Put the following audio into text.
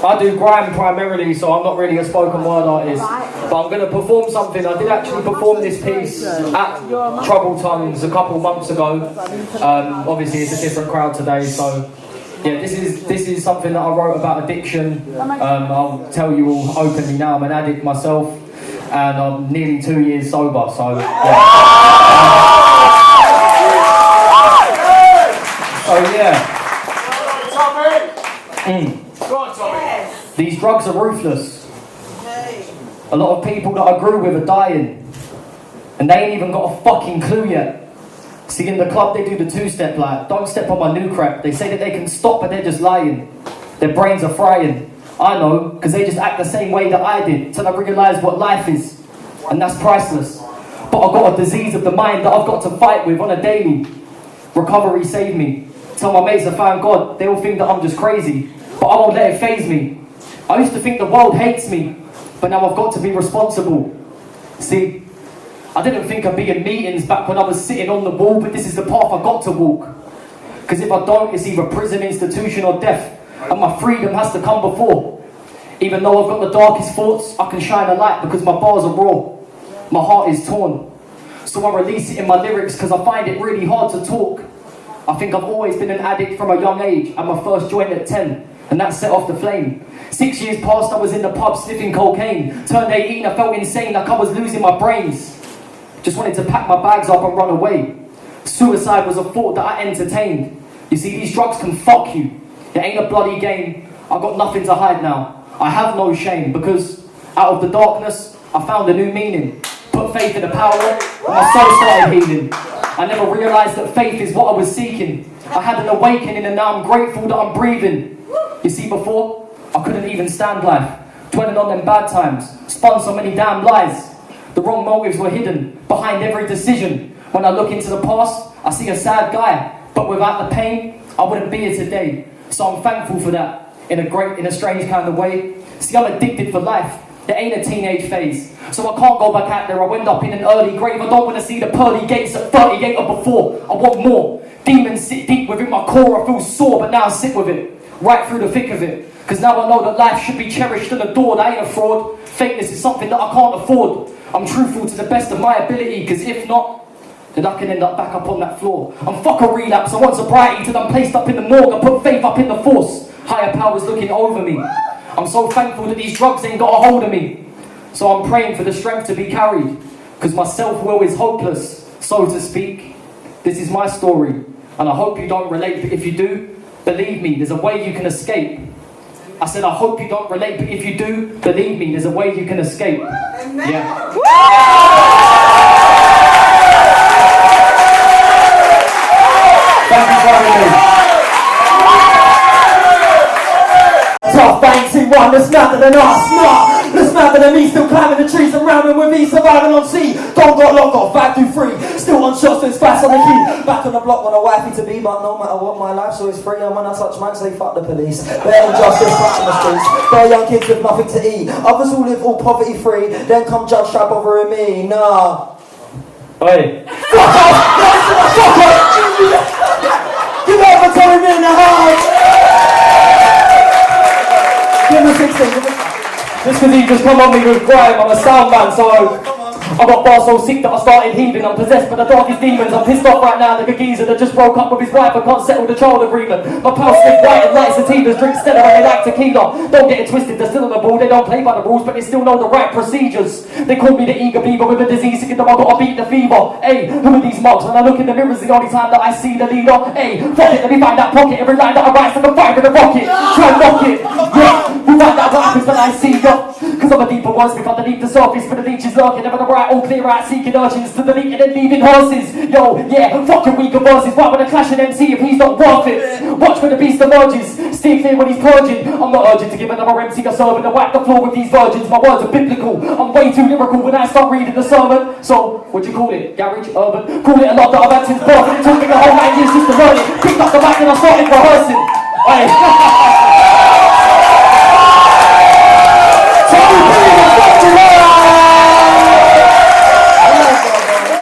I do grime primarily, so I'm not really a spoken word artist. But I'm going to perform something. I did actually perform this piece at Trouble Tongues a couple months ago. Obviously, it's a different crowd today, so yeah, this is something that I wrote about addiction. I'll tell you all openly now, I'm an addict myself, and I'm nearly 2 years sober, so yeah. These drugs are ruthless. A lot of people that I grew with are dying, and they ain't even got a fucking clue yet. See, in the club they do the two-step like, don't step on my new crap. They say that they can stop, but they're just lying. Their brains are frying. I know, because they just act the same way that I did, till I realise what life is, and that's priceless. But I've got a disease of the mind that I've got to fight with on a daily. Recovery saved me. Tell my mates I found God, they all think that I'm just crazy, but I won't let it faze me. I used to think the world hates me, but now I've got to be responsible. See, I didn't think I'd be in meetings back when I was sitting on the wall, but this is the path I've got to walk. Because if I don't, it's either prison, institution or death, and my freedom has to come before. Even though I've got the darkest thoughts, I can shine a light because my bars are raw. My heart is torn. So I release it in my lyrics because I find it really hard to talk. I think I've always been an addict from a young age, and my first joint at 10, and that set off the flame. 6 years past, I was in the pub sniffing cocaine. Turned 18, I felt insane, like I was losing my brains. Just wanted to pack my bags up and run away. Suicide was a thought that I entertained. You see, these drugs can fuck you. It ain't a bloody game. I've got nothing to hide now. I have no shame, because out of the darkness, I found a new meaning. Put faith in the power, and my soul started healing. I never realised that faith is what I was seeking. I had an awakening, and now I'm grateful that I'm breathing. You see, before, I couldn't even stand life. Dwelling on them bad times. Spun so many damn lies. The wrong motives were hidden behind every decision. When I look into the past, I see a sad guy. But without the pain, I wouldn't be here today. So I'm thankful for that, in a strange kind of way. See, I'm addicted for life. There ain't a teenage phase. So I can't go back out there. I'll end up in an early grave. I don't want to see the pearly gates at 38 or before. I want more. Demons sit deep within my core. I feel sore, but now I sit with it. Right through the thick of it. Because now I know that life should be cherished and adored. I ain't a fraud. Fakeness is something that I can't afford. I'm truthful to the best of my ability, because if not, then I can end up back up on that floor. I'm fuck a relapse. I want sobriety till I'm placed up in the morgue. I put faith up in the force. Higher powers looking over me. I'm so thankful that these drugs ain't got a hold of me. So I'm praying for the strength to be carried, because my self-will is hopeless, so to speak. This is my story, and I hope you don't relate, but if you do, believe me, there's a way you can escape. I said, I hope you don't relate, but if you do, believe me, there's a way you can escape. Amen. Yeah. Thank you for having me. Tough, ain't one that's smarter than us, nah. That's smarter than me, still climbing the trees and rounding with me, surviving on sea. Don't got locked off, back to free. Still on shots, then splash on the key. Back on the block when a wifey to be, but no matter what, my life's always free. And when I touch man, say fuck the police. Bare injustice, back in the streets. Bare young kids with nothing to eat. Others who live all poverty free. Then come judge, try bothering me, nah. Hey. Fuck off! Fuck off! You never telling me in the house! Give me 16. Just because he just come on me with grime, I'm a sound man, so I got bars so sick that I started heaving. I'm possessed by the darkest demons. I'm pissed off right now like a geezer that just broke up with his wife and can't settle the child agreement. My pals sniff white and light sativas, drink Stella and they like tequila. Don't get it twisted, they're still on the ball. They don't play by the rules, but they still know the right procedures. They call me the eager beaver with a disease, thinking that I gotta beat the fever. Hey, who are these mugs? When I look in the mirror, it's the only time that I see the leader. Hey, fuck it, let me find that pocket. Every line that I write's like a fire in a rocket. Try and knock it, yeah. We find out what happens when I see you. Cause I'm a deeper words speak underneath the surface, but the leeches lurking. Never the right, all clear out, seeking urchins to delete and then leaving horses. Yo, yeah, fucking weaker verses. Why would I clash an MC if he's not worth it? Watch when the beast emerges, steer clear when he's purging. I'm not urgent to give another MC a sermon and whack the floor with these virgins. My words are biblical, I'm way too lyrical when I start reading the sermon. So, what'd you call it? Garage, urban? Call it a lot that I've had since birth, and it took me the whole 9 years just to learn it. Picked up the mic and I started rehearsing. Hey.